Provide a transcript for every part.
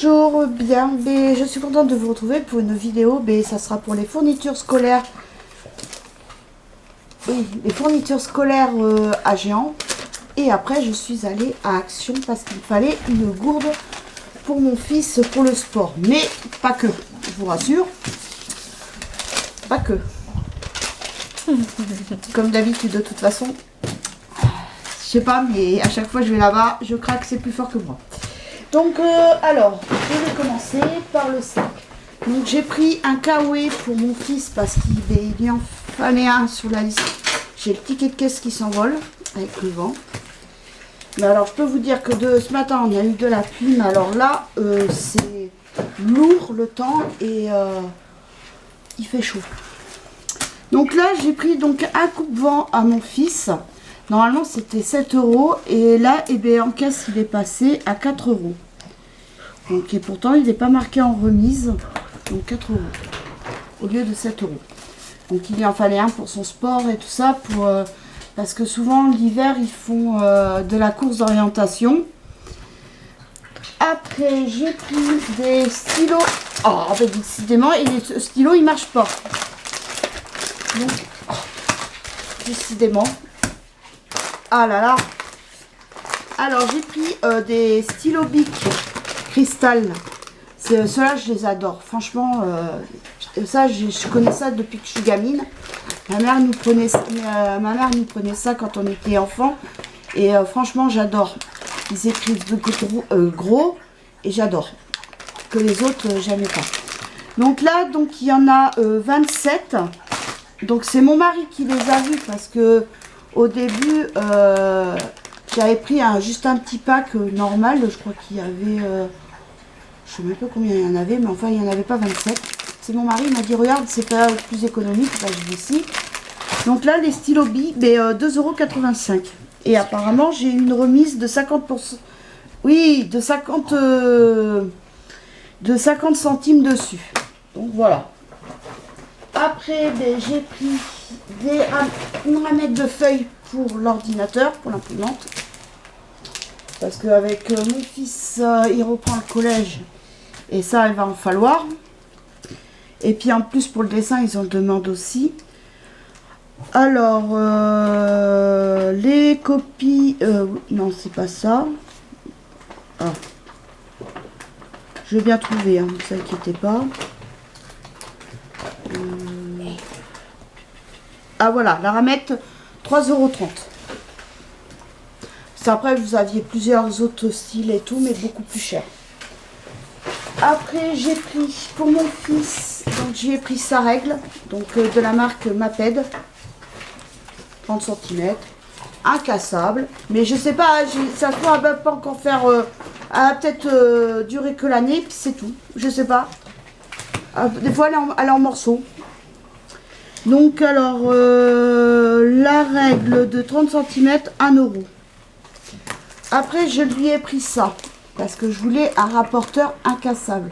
Bonjour, bien, je suis contente de vous retrouver pour une vidéo, ça sera pour les fournitures scolaires. Oui, les fournitures scolaires à Géant. Et après, je suis allée à Action parce qu'il fallait une gourde pour mon fils pour le sport. Mais pas que, je vous rassure. Pas que. Comme d'habitude, de toute façon. Je sais pas, mais à chaque fois je vais là-bas, je craque, c'est plus fort que moi. Donc, alors, je vais commencer par le sac. Donc, j'ai pris un Kawaii pour mon fils parce qu'il y en fallait un sur la liste. J'ai le ticket de caisse qui s'envole avec le vent. Mais alors, je peux vous dire que ce matin, on a eu de la pluie. Mais alors là, c'est lourd le temps et il fait chaud. Donc là, j'ai pris donc un coupe-vent à mon fils. Normalement, c'était 7 € et là, en caisse, il est passé à 4 €. Donc, et pourtant, il n'est pas marqué en remise. Donc, 4 € au lieu de 7 €. Donc, il lui en fallait un pour son sport et tout ça. Parce que souvent, l'hiver, ils font de la course d'orientation. Après, j'ai pris des stylos. Oh, décidément, et les stylos, ils ne marchent pas. Donc, décidément. Ah là là. Alors j'ai pris des stylos Bic cristal. Ceux-là je les adore. Franchement, ça je connais ça depuis que je suis gamine. Ma mère nous prenait ça quand on était enfant. Et franchement j'adore. Ils écrivent gros et j'adore. Que les autres j'aimais pas. Donc là il y en a 27. Donc c'est mon mari qui les a vus parce que au début, j'avais pris juste un petit pack normal. Je crois qu'il y avait, je sais même pas combien il y en avait, mais enfin il n'y en avait pas 27. C'est mon mari, il m'a dit regarde, c'est pas plus économique. Bah, je dis si. Donc là, les stylos Bic, 2,85 €. Et apparemment, j'ai eu une remise de 50%. Oui, de 50 centimes dessus. Donc voilà. Après, j'ai pris une ramette de feuilles pour l'ordinateur, pour l'imprimante. Parce qu'avec mon fils, il reprend le collège. Et ça, il va en falloir. Et puis en plus, pour le dessin, ils en demandent aussi. Alors, les copies... non, c'est pas ça. Ah. Je vais bien trouver, hein, ne vous inquiétez pas. Ah voilà, la ramette, 3,30 €. Après, vous aviez plusieurs autres styles et tout, mais beaucoup plus cher. Après, j'ai pris pour mon fils, donc j'ai pris sa règle, donc de la marque Maped, 30 cm, incassable. Mais je sais pas, ça ne va pas encore faire, elle va peut-être durer que l'année, puis c'est tout. Je sais pas. Des fois, elle est en morceaux. Donc alors, la règle de 30 cm, 1 €. Après, je lui ai pris ça, parce que je voulais un rapporteur incassable.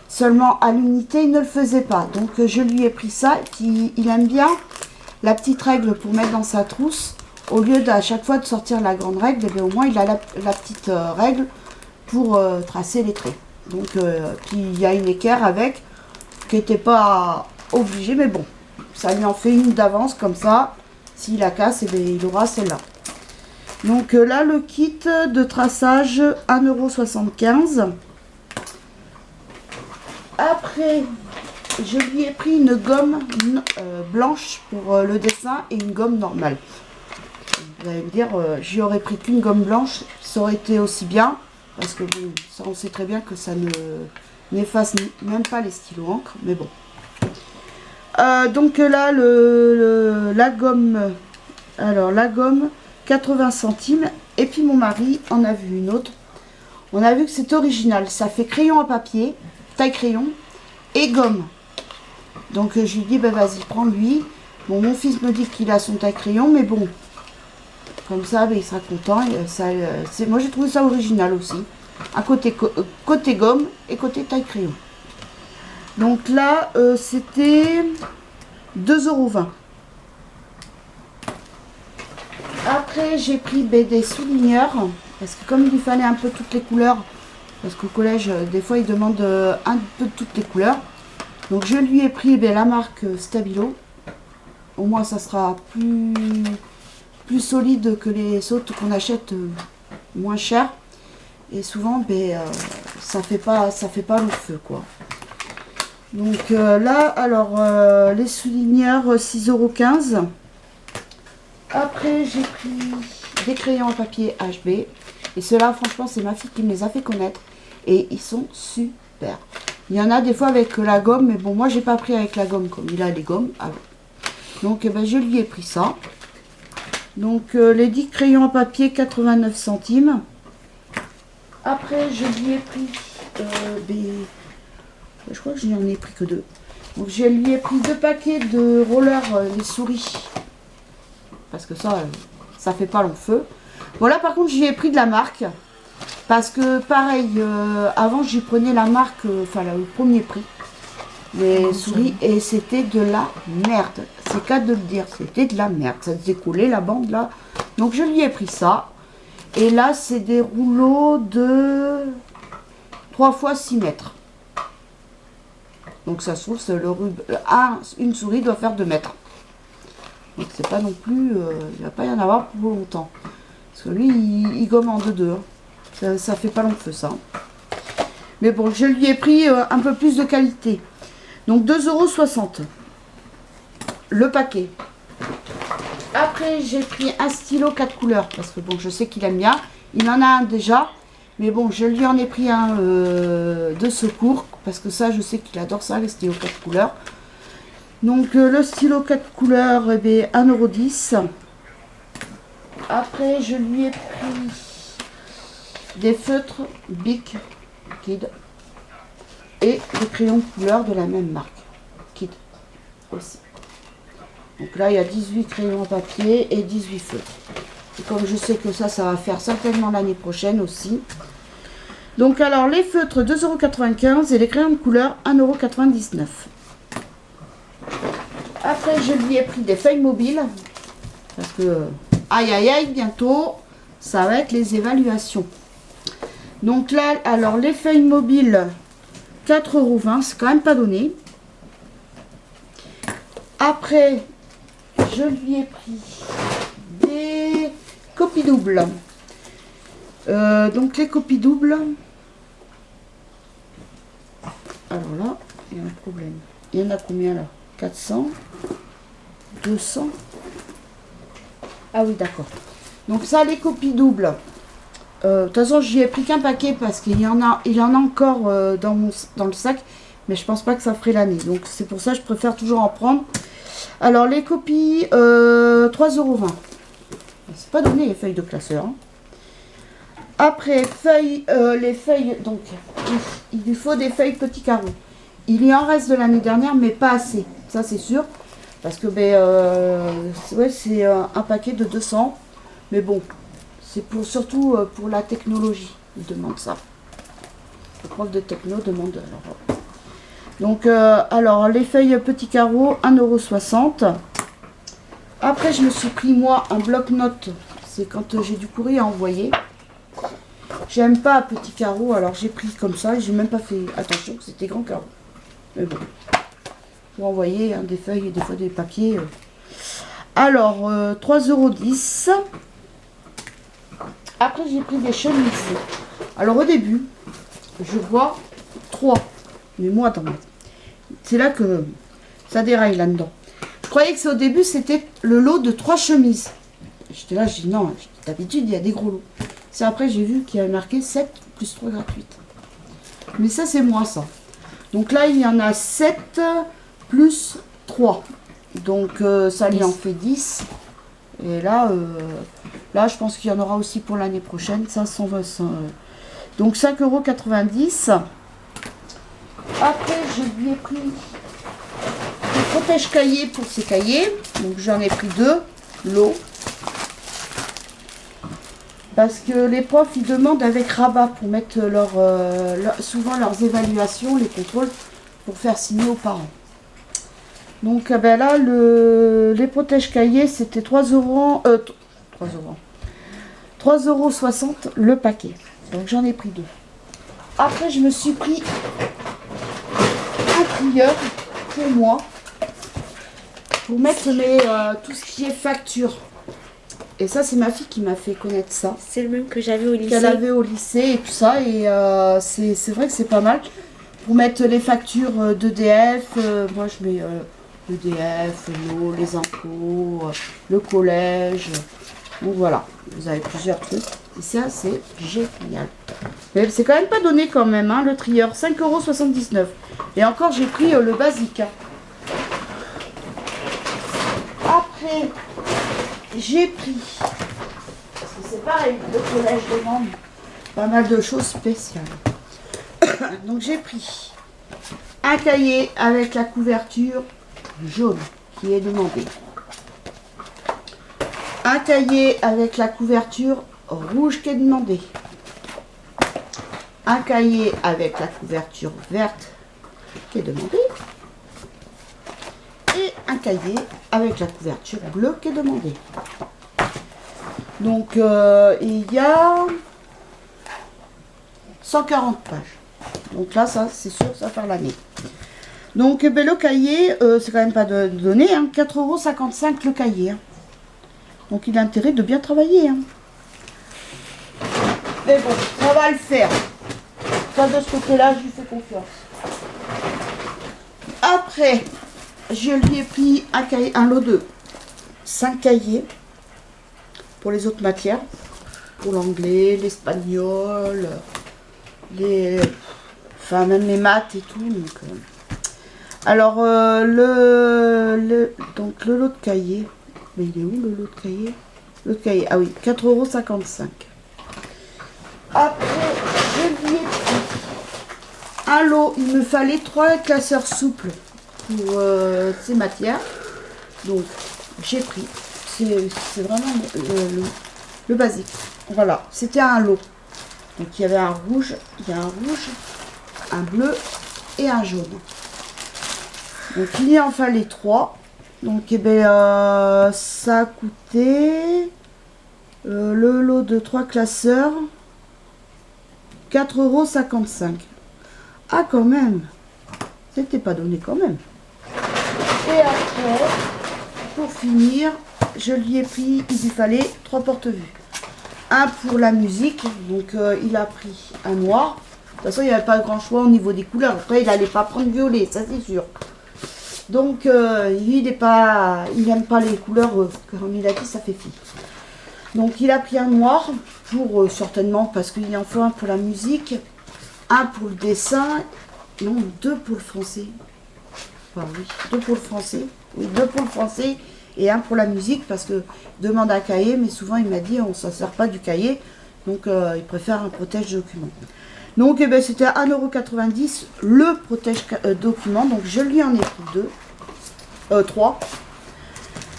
Seulement, à l'unité, il ne le faisait pas. Donc, je lui ai pris ça, et puis il aime bien la petite règle pour mettre dans sa trousse. Au lieu d'à chaque fois de sortir la grande règle, au moins, il a la petite règle pour tracer les traits. Donc, puis il y a une équerre avec, qui n'était pas obligée, mais bon. Ça lui en fait une d'avance comme ça. S'il la casse, il aura celle-là. Donc là, le kit de traçage, 1,75 €. Après, je lui ai pris une gomme blanche pour le dessin et une gomme normale. Vous allez me dire, j'y aurais pris qu'une gomme blanche, ça aurait été aussi bien. Parce que bon, ça, on sait très bien que ça n'efface même pas les stylos encre, mais bon. Donc là, la gomme, alors la gomme, 80 centimes. Et puis mon mari en a vu une autre. On a vu que c'est original. Ça fait crayon à papier, taille crayon et gomme. Donc je lui dis, vas-y, prends-lui. Bon, mon fils me dit qu'il a son taille crayon, mais bon, comme ça, il sera content. Moi, j'ai trouvé ça original aussi. Un côté gomme et côté taille crayon. Donc là, c'était 2,20 €. Après, j'ai pris des souligneurs. Parce que comme il lui fallait un peu toutes les couleurs, Parce qu'au collège, des fois, ils demandent un peu de toutes les couleurs. Donc je lui ai pris la marque Stabilo. Au moins ça sera plus solide que les autres qu'on achète moins cher. Et souvent ça fait pas long feu quoi. Donc là alors les souligneurs 6,15 €. Après j'ai pris des crayons à papier HB. Et ceux-là franchement c'est ma fille qui me les a fait connaître. Et ils sont super. Il y en a des fois avec la gomme, mais bon, moi j'ai pas pris avec la gomme comme il a les gommes. Donc je lui ai pris ça. Donc les 10 crayons à papier, 89 centimes. Après, je lui ai pris je crois que je n'en ai pris que 2. Donc je lui ai pris 2 paquets de rollers, les souris. Parce que ça fait pas long feu. Voilà, par contre, j'y ai pris de la marque. Parce que pareil, avant j'y prenais la marque, le premier prix, les souris, et c'était de la merde. C'est qu'à de le dire, c'était de la merde. Ça se décollait la bande là. Donc je lui ai pris ça. Et là c'est des rouleaux de 3 fois 6 mètres. Donc ça se trouve, une souris doit faire 2 mètres. Donc c'est pas non plus, il va pas y en avoir pour longtemps. Parce que lui, il gomme en deux. Ça fait pas long feu ça. Mais bon, je lui ai pris un peu plus de qualité. Donc 2,60 € le paquet. Après, j'ai pris un stylo 4 couleurs. Parce que bon, je sais qu'il aime bien. Il en a un déjà. Mais bon, je lui en ai pris un de secours. Parce que ça, je sais qu'il adore ça, les stylos 4 couleurs. Donc le stylo 4 couleurs, 1,10 €. Après, je lui ai pris des feutres Bic Kid et des crayons de couleur de la même marque Kid aussi. Donc là il y a 18 crayons à papier et 18 feutres. Et comme je sais que ça va faire certainement l'année prochaine aussi. Donc alors les feutres 2,95 € et les crayons de couleur 1,99 €. Après je lui ai pris des feuilles mobiles parce que aïe aïe aïe, bientôt ça va être les évaluations. Donc là, alors les feuilles mobiles, 4,20 €, c'est quand même pas donné. Après, je lui ai pris des copies doubles. Donc les copies doubles. Alors là, il y a un problème. Il y en a combien là? 400, 200. Ah oui, d'accord. Donc ça, les copies doubles. De toute façon, j'y ai pris qu'un paquet parce qu'il y en a encore dans le sac, mais je pense pas que ça ferait l'année. Donc c'est pour ça que je préfère toujours en prendre. Alors les copies, 3,20 €. C'est pas donné les feuilles de classeur. Hein. Après les feuilles, donc il lui faut des feuilles petits carreaux. Il y en reste de l'année dernière, mais pas assez. Ça c'est sûr, parce que c'est un paquet de 200, mais bon. C'est surtout pour la technologie, ils demandent ça. Le prof de techno demande. Donc, alors, les feuilles petits carreaux, 1,60 €. Après, je me suis pris, moi, un bloc-notes. C'est quand j'ai du courrier à envoyer. J'aime pas petits carreaux, alors j'ai pris comme ça. J'ai même pas fait attention que c'était grand carreau. Mais bon, pour envoyer des feuilles et des fois des papiers. Alors, 3,10 €. Après, j'ai pris des chemises. Alors, au début, je vois 3. Mais moi, attends, c'est là que ça déraille là-dedans. Je croyais que au début, c'était le lot de 3 chemises. J'étais là, je dis non, d'habitude, il y a des gros lots. C'est après, j'ai vu qu'il y avait marqué 7 plus 3 gratuites. Mais ça, c'est moi, ça. Donc là, il y en a 7 plus 3. Donc, ça lui en fait 10. Et là, je pense qu'il y en aura aussi pour l'année prochaine. Ça, 120. Donc 5,90 €. Après, je lui ai pris des protège-cahiers pour ses cahiers. Donc j'en ai pris 2 lots. Parce que les profs, ils demandent avec rabat pour mettre souvent leurs évaluations, les contrôles, pour faire signer aux parents. Donc là, les protège-cahiers, c'était 3,60 € le paquet. Donc j'en ai pris 2. Après, je me suis pris un plieur pour moi. Pour mettre mes, tout ce qui est facture. Et ça, c'est ma fille qui m'a fait connaître ça. C'est le même que j'avais au lycée. Qu'elle avait au lycée et tout ça. Et c'est vrai que c'est pas mal. Pour mettre les factures d'EDF, moi je mets EDF, l'eau, les impôts, le collège. Donc voilà, vous avez plusieurs trucs. Et ça, c'est génial. Mais c'est quand même pas donné quand même, hein, le trieur. 5,79 €. Et encore, j'ai pris le basique. Hein. Après, j'ai pris, parce que c'est pareil, le collège demande pas mal de choses spéciales. Donc j'ai pris un cahier avec la couverture jaune qui est demandée. Un cahier avec la couverture rouge qui est demandée. Un cahier avec la couverture verte qui est demandée. Et un cahier avec la couverture bleue qui est demandée. Donc il y a 140 pages. Donc là, ça c'est sûr, ça va faire l'année. Donc le cahier, c'est quand même pas donné, hein, 4,55 € le cahier. Hein. Donc il a intérêt de bien travailler. Hein. Mais bon, ça va le faire. Ça, de ce côté-là, je lui fais confiance. Après, je lui ai pris un cahier, un lot de 5 cahiers pour les autres matières. Pour l'anglais, l'espagnol, enfin même les maths et tout. Donc, alors, donc le lot de cahier, mais il est où le lot de cahier? Le cahier, ah oui, 4,55 €. Après, je lui ai pris un lot, il me fallait 3 classeurs souples pour ces matières. Donc, j'ai pris, c'est vraiment le basique. Voilà, c'était un lot. Donc, il y avait un rouge, un bleu et un jaune. Donc il en fallait 3. Donc eh ben, ça a coûté le lot de 3 classeurs 4,55 €. Ah quand même. C'était pas donné quand même. Et après, pour finir, je lui ai pris, il lui fallait 3 porte-vues. Un pour la musique, donc il a pris un noir. De toute façon, il n'y avait pas grand choix au niveau des couleurs. Après, il n'allait pas prendre violet, ça c'est sûr. Donc, lui, il n'aime pas les couleurs, comme il a dit, ça fait fille. Donc, il a pris un noir, pour certainement, parce qu'il en faut un pour la musique, un pour le dessin, non, 2 pour le français. Enfin, oui, 2 pour le français. Oui, 2 pour le français et un pour la musique, parce que il demande un cahier, mais souvent, il m'a dit, on ne s'en sert pas du cahier, donc il préfère un protège-document. Donc, eh ben, c'était 1,90 € le protège-document. Donc, je lui en ai pris 3.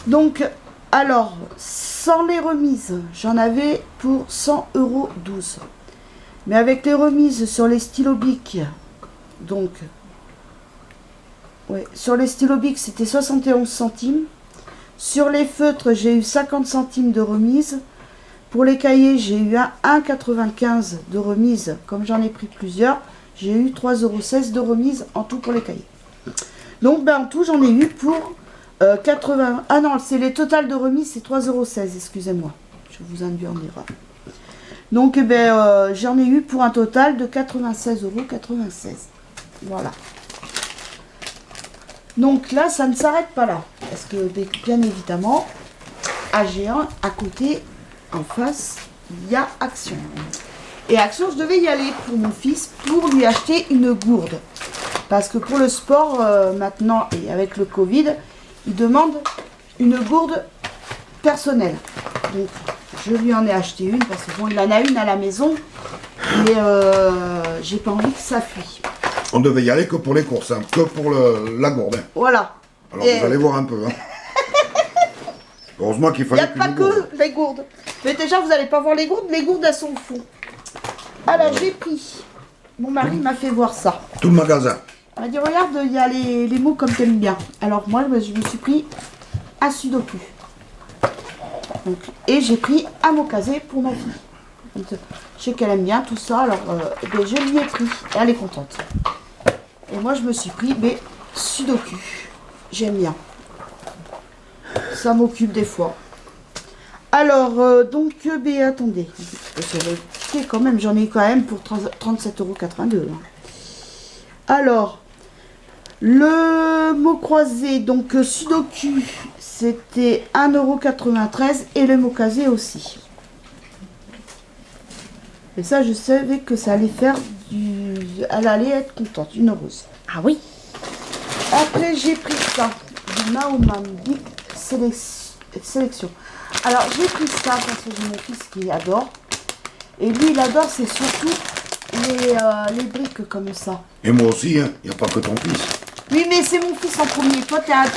Donc, alors, sans les remises, j'en avais pour 100,12 €. Mais avec les remises sur les stylos Bic, donc, ouais, sur les stylos Bic, c'était 71 centimes. Sur les feutres, j'ai eu 50 centimes de remise. Pour les cahiers, j'ai eu 1,95 € de remise. Comme j'en ai pris plusieurs, j'ai eu 3,16 € de remise en tout pour les cahiers. Donc, ben, en tout, j'en ai eu pour 80... Ah non, c'est les totales de remise, c'est 3,16 €, excusez-moi. Je vous induis en erreur. Donc, ben, j'en ai eu pour un total de 96,96 €. Voilà. Donc là, ça ne s'arrête pas là. Parce que, bien évidemment, à Géant, à côté... En face, il y a Action. Et Action, je devais y aller pour mon fils pour lui acheter une gourde. Parce que pour le sport, maintenant, et avec le Covid, il demande une gourde personnelle. Donc, je lui en ai acheté une parce que bon, il en a une à la maison. Mais j'ai pas envie que ça fuit. On devait y aller que pour les courses, hein, que pour la gourde. Hein. Voilà. Alors vous allez voir un peu. Hein. Heureusement qu'il Il n'y fallait a pas que les gourdes. Mais déjà, vous n'allez pas voir les gourdes. Les gourdes, elles sont au fond. Alors, j'ai pris. Mon mari m'a fait voir ça. Tout le magasin. Il m'a dit, regarde, il y a les mots comme t'aimes bien. Alors, moi, je me suis pris un sudoku. Donc, et j'ai pris un mot casé pour ma fille. Donc, Je sais qu'elle aime bien tout ça, alors ben, je lui ai pris. Elle est contente. Et moi, je me suis pris des Sudoku. J'aime bien. Ça m'occupe des fois. Alors, donc, ben, attendez. C'est quand même, j'en ai quand même pour 37,82 €. Alors, le mot croisé, donc Sudoku, c'était 1,93 € et le mot casé aussi. Et ça, je savais que ça allait faire du... Elle allait être contente, une heureuse. Ah oui. Après, j'ai pris ça, du Naomami Sélection. Alors, j'ai pris ça parce que j'ai mon fils qui adore. Et lui, il adore, c'est surtout les briques comme ça. Et moi aussi, hein. Il n'y a pas que ton fils. Oui, mais c'est mon fils en premier. Toi, t'es un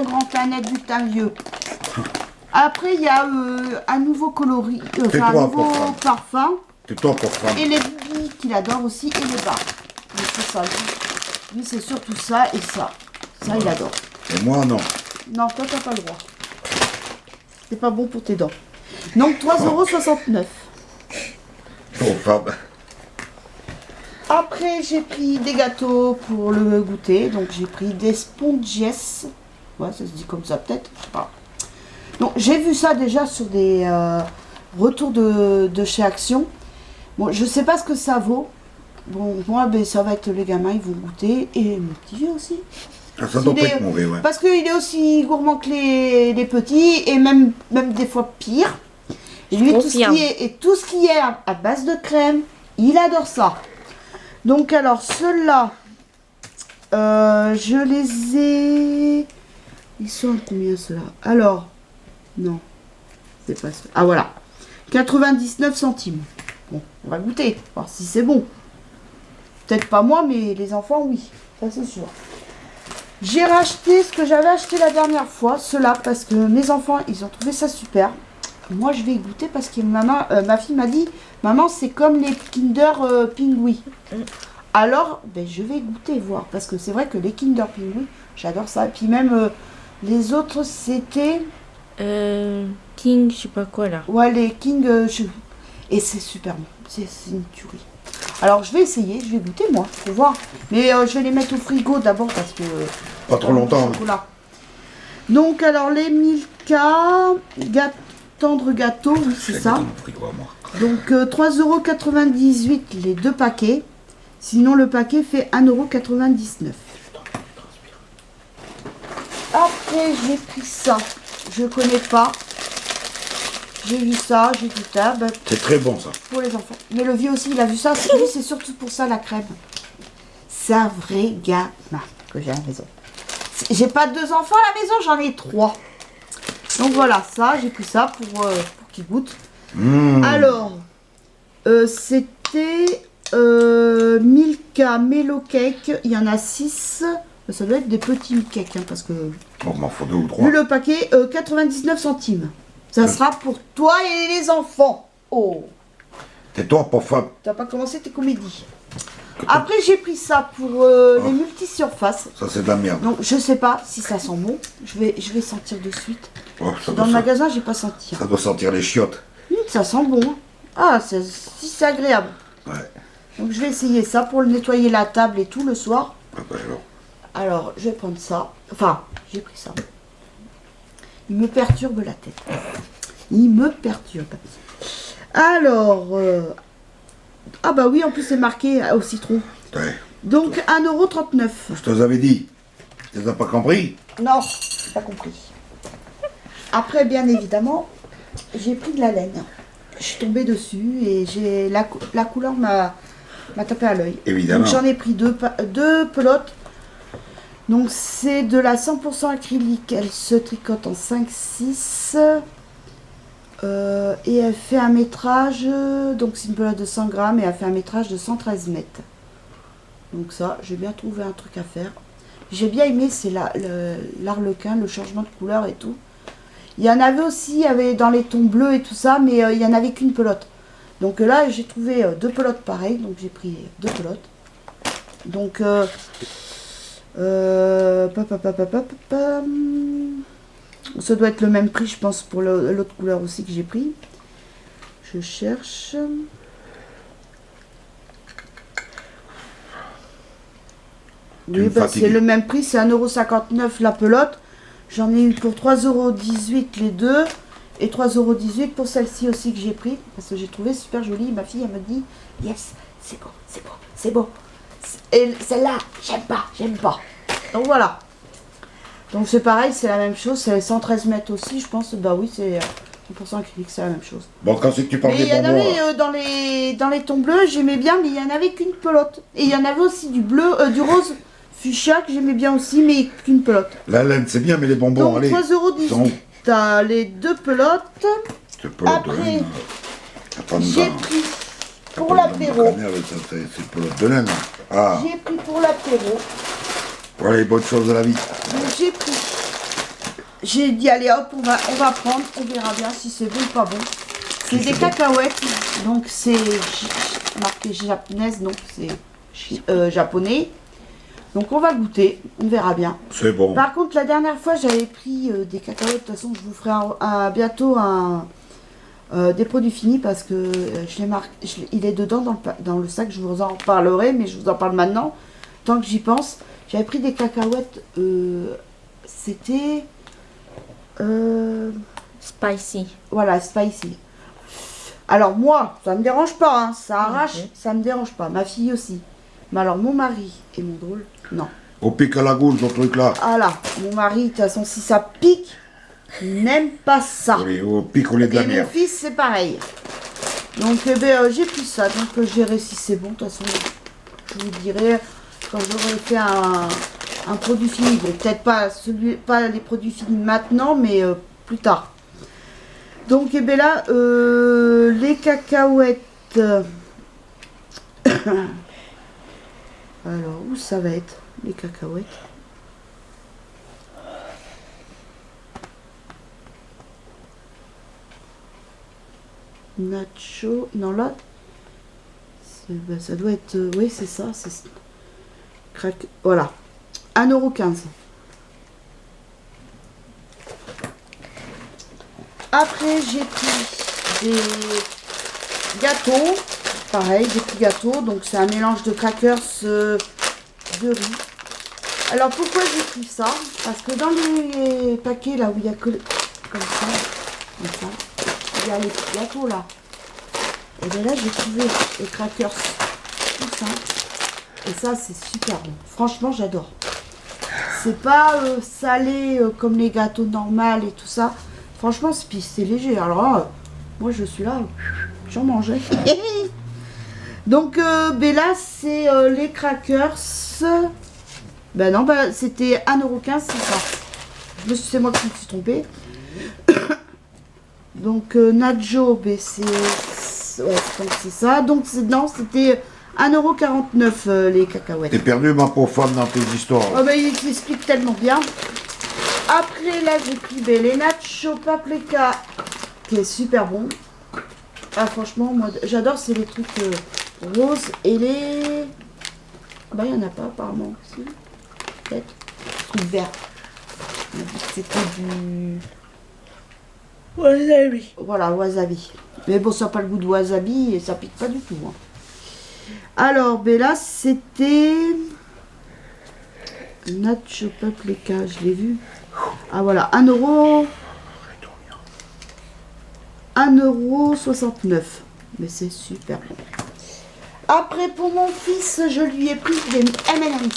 grand, t'es un adulte, t'es un vieux. Après, il y a un nouveau coloris, un nouveau parfum. C'est toi pour femme. Et les bibis qu'il adore aussi, et les barres. Donc c'est ça, lui c'est surtout ça et ça. Ça, il adore. Et moi, non. Non, toi, t'as pas le droit. C'est pas bon pour tes dents. Donc 3,69 €. Pour femme. Après, j'ai pris des gâteaux pour le goûter. Donc, j'ai pris des sponges. Ouais, ça se dit comme ça, peut-être. Je sais pas. Donc, j'ai vu ça déjà sur des retours de chez Action. Bon, je sais pas ce que ça vaut. Bon, moi, ben, ça va être les gamins, ils vont goûter. Et mon petit vieux aussi. Ah, ça doit pas être mauvais, ouais. Parce qu'il est aussi gourmand que les petits. Et même des fois pire. Et lui, tout ce qui est à base de crème, il adore ça. Donc, alors, ceux-là, je les ai... Ils sont à combien, ceux-là? Alors, non, c'est pas ça. Ah, voilà. 99 centimes. Bon, on va goûter, voir si c'est bon. Peut-être pas moi, mais les enfants, oui. Ça, c'est sûr. J'ai racheté ce que j'avais acheté la dernière fois, ceux-là, parce que mes enfants, ils ont trouvé ça super. Moi, je vais y goûter parce que ma fille m'a dit, maman, c'est comme les Kinder Pingui. Alors, ben, je vais goûter, voir. Parce que c'est vrai que les Kinder Pingui, j'adore ça. Et puis même, les autres, c'était... King, je sais pas quoi, là. Ouais, les King... Et c'est super bon. C'est une tuerie. Alors, je vais essayer, je vais goûter, moi, pour voir. Mais je vais les mettre au frigo d'abord parce que... Pas trop longtemps. Chocolat. Donc, alors, les Milka... Tendre gâteau, oui, c'est ça. Donc 3,98 € les deux paquets. Sinon le paquet fait 1,99 €. Après j'ai pris ça. Je connais pas. J'ai vu ça, j'ai vu ça. Bah, c'est très bon ça. Pour les enfants. Mais le vieux aussi, il a vu ça. Lui, c'est surtout pour ça la crème. C'est un vrai gamin que j'ai à la maison. J'ai pas 2 enfants à la maison, j'en ai 3. Donc voilà, ça, j'ai pris ça pour qu'ils goûtent. Alors, c'était Milka Melo Cake. Il y en a 6. Ça doit être des petits cakes, hein, parce que... Bon, m'en faut 2 ou 3. Vu le paquet, 99 centimes. Ça sera pour toi et les enfants. Oh. C'est toi pour femme. Tu n'as pas commencé tes comédies. Après, j'ai pris ça pour les multisurfaces. Ça, c'est de la merde. Donc, je sais pas si ça sent bon. Je vais sentir de suite. Oh, dans le magasin, j'ai pas senti. Ça doit sentir les chiottes. Ça sent bon. Hein. Ah, c'est agréable. Ouais. Donc, je vais essayer ça pour le nettoyer la table et tout le soir. Ah bah alors, je vais prendre ça. Enfin, j'ai pris ça. Il me perturbe la tête. Il me perturbe. Alors... ah bah oui, en plus c'est marqué au citron. Ouais. Donc 1,39 €. Je te l'avais dit. Tu n'as pas compris? Non, j'ai pas compris. Après, bien évidemment, j'ai pris de la laine. Je suis tombée dessus et j'ai la couleur m'a tapé à l'œil. Évidemment. Donc j'en ai pris deux pelotes. Donc c'est de la 100% acrylique. Elle se tricote en 5-6. Et elle fait un métrage, donc c'est une pelote de 100 grammes et elle fait un métrage de 113 mètres. Donc ça, j'ai bien trouvé un truc à faire. J'ai bien aimé, c'est l'arlequin, le changement de couleur et tout. Il y en avait aussi, il y avait dans les tons bleus et tout ça, mais il n'y en avait qu'une pelote. Donc là, j'ai trouvé 2 pelotes pareilles, donc j'ai pris 2 pelotes. Donc, ça doit être le même prix, je pense, pour l'autre couleur aussi que j'ai pris. Je cherche. Tu Oui, me bah, fatigues. c'est le même prix, c'est 1,59 € la pelote. J'en ai eu pour 3,18 € les deux. Et 3,18 € pour celle-ci aussi que j'ai pris. Parce que j'ai trouvé super jolie. Ma fille, elle me dit, yes, c'est beau, c'est beau, c'est beau. Et celle-là, j'aime pas, j'aime pas. Donc voilà. Donc c'est pareil, c'est la même chose. C'est 113 mètres aussi, je pense. Bah oui, c'est 100% acrylique, c'est la même chose. Bon, quand c'est que tu parles Mais des il y en bonbons, avait dans les tons bleus, j'aimais bien, mais il y en avait qu'une pelote. Et il y en avait aussi du bleu, du rose fuchsia que j'aimais bien aussi, mais qu'une pelote. la laine c'est bien, mais les bonbons, Donc allez. 3,18 sont- €. T'as les deux pelotes. C'est pelote de Après, laine. T'as pas de j'ai dents. pris T'as pour pas de dents de l'apéro. cannelle, ça, c'est pelote de laine. Ah, J'ai pris pour l'apéro. voilà les bonnes choses de la vie. Donc j'ai pris. J'ai dit allez hop, on va prendre, on verra bien si c'est bon ou pas bon. C'est Si des c'est bon. cacahuètes, donc c'est marqué japonaise, donc c'est japonais. Donc on va goûter, on verra bien. C'est bon. Par contre, la dernière fois, j'avais pris des cacahuètes. De toute façon, je vous ferai bientôt des produits finis parce que je l'ai marqué. Il est dedans dans le sac. Je vous en parlerai, mais je vous en parle maintenant. Tant que j'y pense, j'avais pris des cacahuètes. C'était Spicy. voilà, spicy. Alors moi, ça me dérange pas. Hein, ça arrache, Ok. ça me dérange pas. Ma fille aussi. Mais alors mon mari et mon drôle, non. Au pic à la goutte, ton truc là. Ah là, mon mari, de toute façon, si ça pique, il n'aime pas ça. Oui, au pic au lait de la Et mon mer. fils, c'est pareil. Donc, j'ai pris ça. Donc, je verrai si c'est bon. De toute façon, je vous dirai quand j'aurai fait un produit fini. Bon, peut-être pas les produits finis maintenant, mais plus tard. Donc, et bien là, les cacahuètes. Alors, où ça va être, les cacahuètes? Nacho, non là, ça doit être, oui c'est ça, c'est voilà, 1,15 €. Après j'ai pris des gâteaux, pareil, des petits gâteaux, donc c'est un mélange de crackers de riz. Alors pourquoi j'ai pris ça? Parce que dans les paquets là où il y a que comme ça, il y a les petits gâteaux là. Et bien là j'ai trouvé les crackers tout simple. Et ça c'est super bon. Franchement j'adore. C'est pas salé comme les gâteaux normaux et tout ça. Franchement c'est léger. Alors là, moi je suis là, j'en mangeais. Donc ben là c'est les crackers. Ben non, ben, c'était 1,15 €, c'est ça. C'est moi qui me suis trompée. Donc Nacho, ben, c'est ça. Donc non, c'était 1,49 € les cacahuètes. T'es perdu, ma pauvre femme, dans tes histoires. Oh ben il t'explique tellement bien. Après là j'ai pris ben, les nachos paprika qui est super bon. Ah franchement moi j'adore, c'est les trucs roses et les... Bah il n'y en a pas apparemment. Si. Peut-être. Truc vert. On a dit que c'était du... Wasabi. Voilà, wasabi. Mais bon, ça n'a pas le goût de wasabi et ça pique pas du tout. Hein. Alors, ben là, c'était... Nacho paprika, je l'ai vu. Ah voilà, 1,69 €. Mais c'est super bon. Après, pour mon fils, je lui ai pris des M&M's.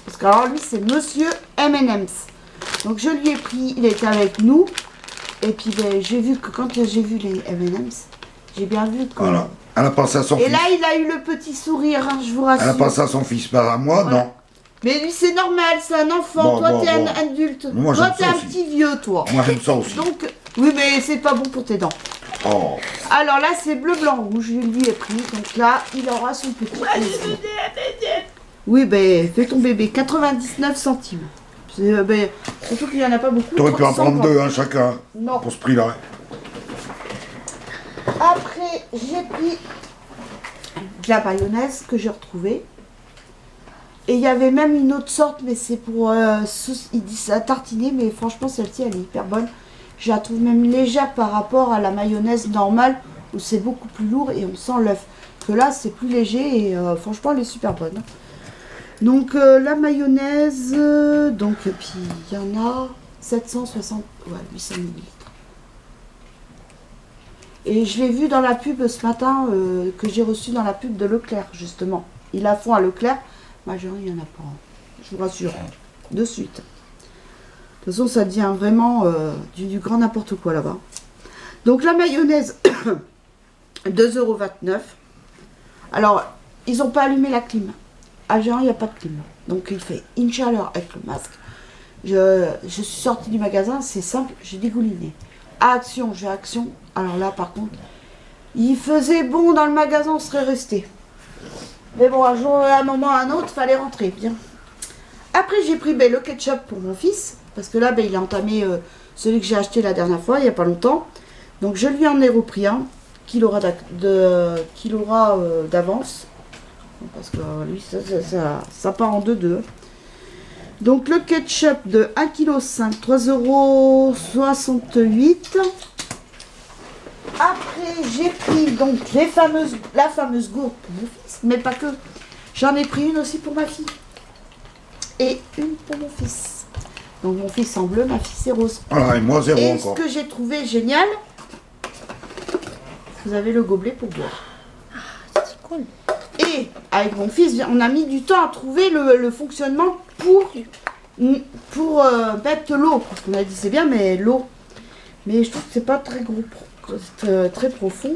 Parce que alors lui, c'est Monsieur M&M's. Donc, je lui ai pris, il était avec nous. Et puis, ben, j'ai vu que quand j'ai vu les M&M's, j'ai bien vu que... Voilà. Elle a pensé à son Et fils. là, il a eu le petit sourire, hein, je vous rassure. Elle a pensé à son fils. Pas à moi, Voilà. non. Mais lui, c'est normal, c'est un enfant. Bon, toi, bon, t'es bon. un adulte. Moi, toi, j'aime t'es ça un aussi. petit vieux, toi. Moi, j'aime ça aussi. Donc, oui, mais c'est pas bon pour tes dents. Oh. Alors là, c'est bleu, blanc, rouge. Je lui ai pris. Donc là, il aura son petit plaisir. Oui, ben, fais ton bébé. 99 centimes. Ben, surtout qu'il n'y en a pas beaucoup. T'aurais pu en 100 prendre grammes. deux, hein, chacun. Non. Pour ce prix-là. Après, j'ai pris de la mayonnaise que j'ai retrouvée. Et il y avait même une autre sorte, mais c'est pour... il dit ça tartiner, mais franchement, celle-ci, elle est hyper bonne. Je la trouve même légère par rapport à la mayonnaise normale, où c'est beaucoup plus lourd et on sent l'œuf. Que là, c'est plus léger et franchement, elle est super bonne. Donc la mayonnaise, donc puis il y en a 760, ouais, 800 ml. Et je l'ai vu dans la pub ce matin, que j'ai reçu dans la pub de Leclerc, justement. Ils la font à Leclerc. Marjorie, il n'y en a pas. Je vous rassure, de suite. De toute façon, ça devient vraiment du grand n'importe quoi là-bas. Donc la mayonnaise, 2,29 €. Alors, ils n'ont pas allumé la clim. À Géant, il n'y a pas de clim. Donc il fait une chaleur avec le masque. Je suis sortie du magasin, c'est simple, j'ai dégouliné. À Action, j'ai Action. Alors là, par contre, il faisait bon dans le magasin, on serait resté. Mais bon, un jour, à un moment, à un autre, fallait rentrer, bien. Après, j'ai pris le ketchup pour mon fils, parce que là, il a entamé celui que j'ai acheté la dernière fois, il n'y a pas longtemps. Donc, je lui en ai repris un, qu'il aura d'avance. Parce que lui, ça part en 2-2. Donc, le ketchup de 1,5 kg, 3,68 €. Après, j'ai pris donc la fameuse gourde pour mon fils, mais pas que. J'en ai pris une aussi pour ma fille. Et une pour mon fils. Donc mon fils en bleu, ma fille c'est rose. Voilà, et moi 0 Et encore. ce que j'ai trouvé génial, vous avez le gobelet pour boire. C'est cool. Et avec mon fils, on a mis du temps à trouver le fonctionnement pour mettre l'eau. Parce qu'on a dit c'est bien, mais l'eau. Mais je trouve que c'est pas très gros. Très profond.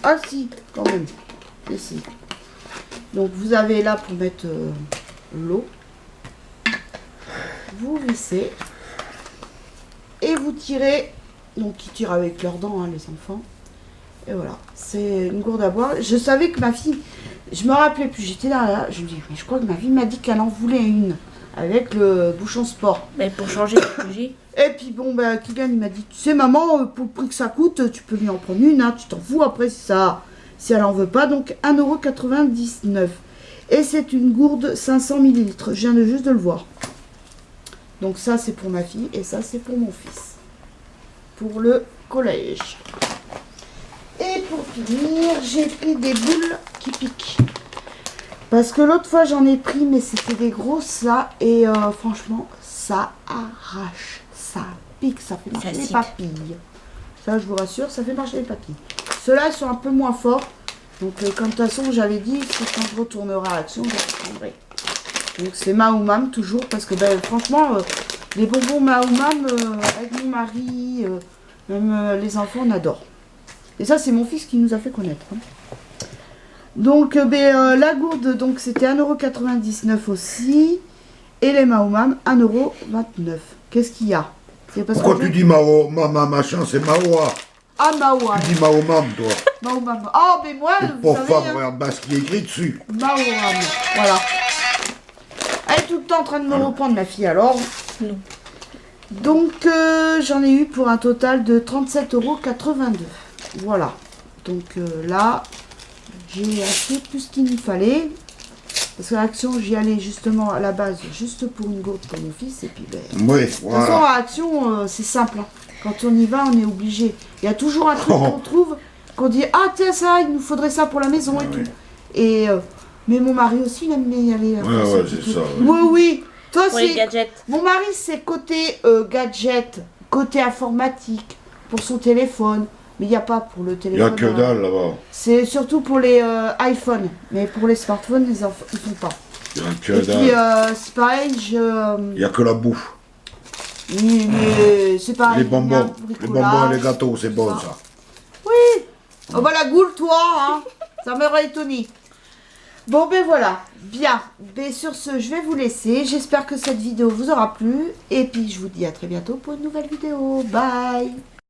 Ah si, quand même. Ici. Donc vous avez là pour mettre l'eau. Vous vissez. Et vous tirez. Donc ils tirent avec leurs dents, hein, les enfants. Et voilà. C'est une gourde à boire. Je savais que ma fille. Je me rappelais plus. J'étais là. Je me dis, mais je crois que ma fille m'a dit qu'elle en voulait une. Avec le bouchon sport. Mais pour changer de bougie. Et puis bon, Kylian il m'a dit, tu sais maman, pour le prix que ça coûte, tu peux lui en prendre une, hein, tu t'en fous après si elle en veut pas. Donc 1,99 €. Et c'est une gourde 500 ml. Je viens juste de le voir. Donc ça c'est pour ma fille et ça c'est pour mon fils. Pour le collège. Et pour finir, j'ai pris des boules qui piquent. Parce que l'autre fois j'en ai pris, mais c'était des grosses là. Et franchement, ça arrache. Ça pique, ça fait marcher les papilles. Ça, je vous rassure, ça fait marcher les papilles. Ceux-là, ils sont un peu moins forts. Donc, comme de toute façon, j'avais dit que quand je retournerai à Action, je les prendrai. Donc, c'est Maoumam toujours. Parce que, franchement, les bonbons Maoumam, avec mon mari, même les enfants, on adore. Et ça, c'est mon fils qui nous a fait connaître. Hein. Donc, la gourde, donc c'était 1,99 € aussi. Et les Maoumam, 1,29 €. Qu'est-ce qu'il y a? Pourquoi tu dis Mao, Mama, machin, c'est Maoa. Ah, Maoua. Tu dis Maomam, toi. Maoumam. Ah, mais moi, Une vous pauvre savez, femme, regarde bien ce qui est écrit dessus. Maoumam. Voilà. Elle est tout le temps en train de me reprendre, ma fille, alors. Non. Donc, j'en ai eu pour un total de 37,82 €. Voilà. Donc là, j'ai acheté tout ce qu'il nous fallait. Parce qu'à Action, j'y allais justement à la base, juste pour une gourde pour mon fils. Et puis, Oui, de toute façon, voilà. à Action, c'est simple. Hein. Quand on y va, on est obligé. Il y a toujours un truc qu'on trouve, qu'on dit, ah tiens, ça, il nous faudrait ça pour la maison et tout. Et, mais mon mari aussi, il aime bien y aller. Ouais, c'est ça. Oui, oui. Toi, Pour les c'est... gadgets. Mon mari, c'est côté gadget, côté informatique, pour son téléphone. Mais il n'y a pas pour le Il n'y téléphone. a que dalle là-bas. C'est surtout pour les iPhones. Mais pour les smartphones, ils ne font pas. Il n'y a Et que puis, dalle. c'est pareil, Il n'y a que la bouffe. Oui, mais c'est pareil. Les bonbons. Les bonbons et les gâteaux, c'est bon ça. ça. Oui. Oh bah la goule, toi, hein. Ça m'aurait étonné. Bon, ben voilà. Bien. Ben sur ce, je vais vous laisser. J'espère que cette vidéo vous aura plu. Et puis, je vous dis à très bientôt pour une nouvelle vidéo. Bye.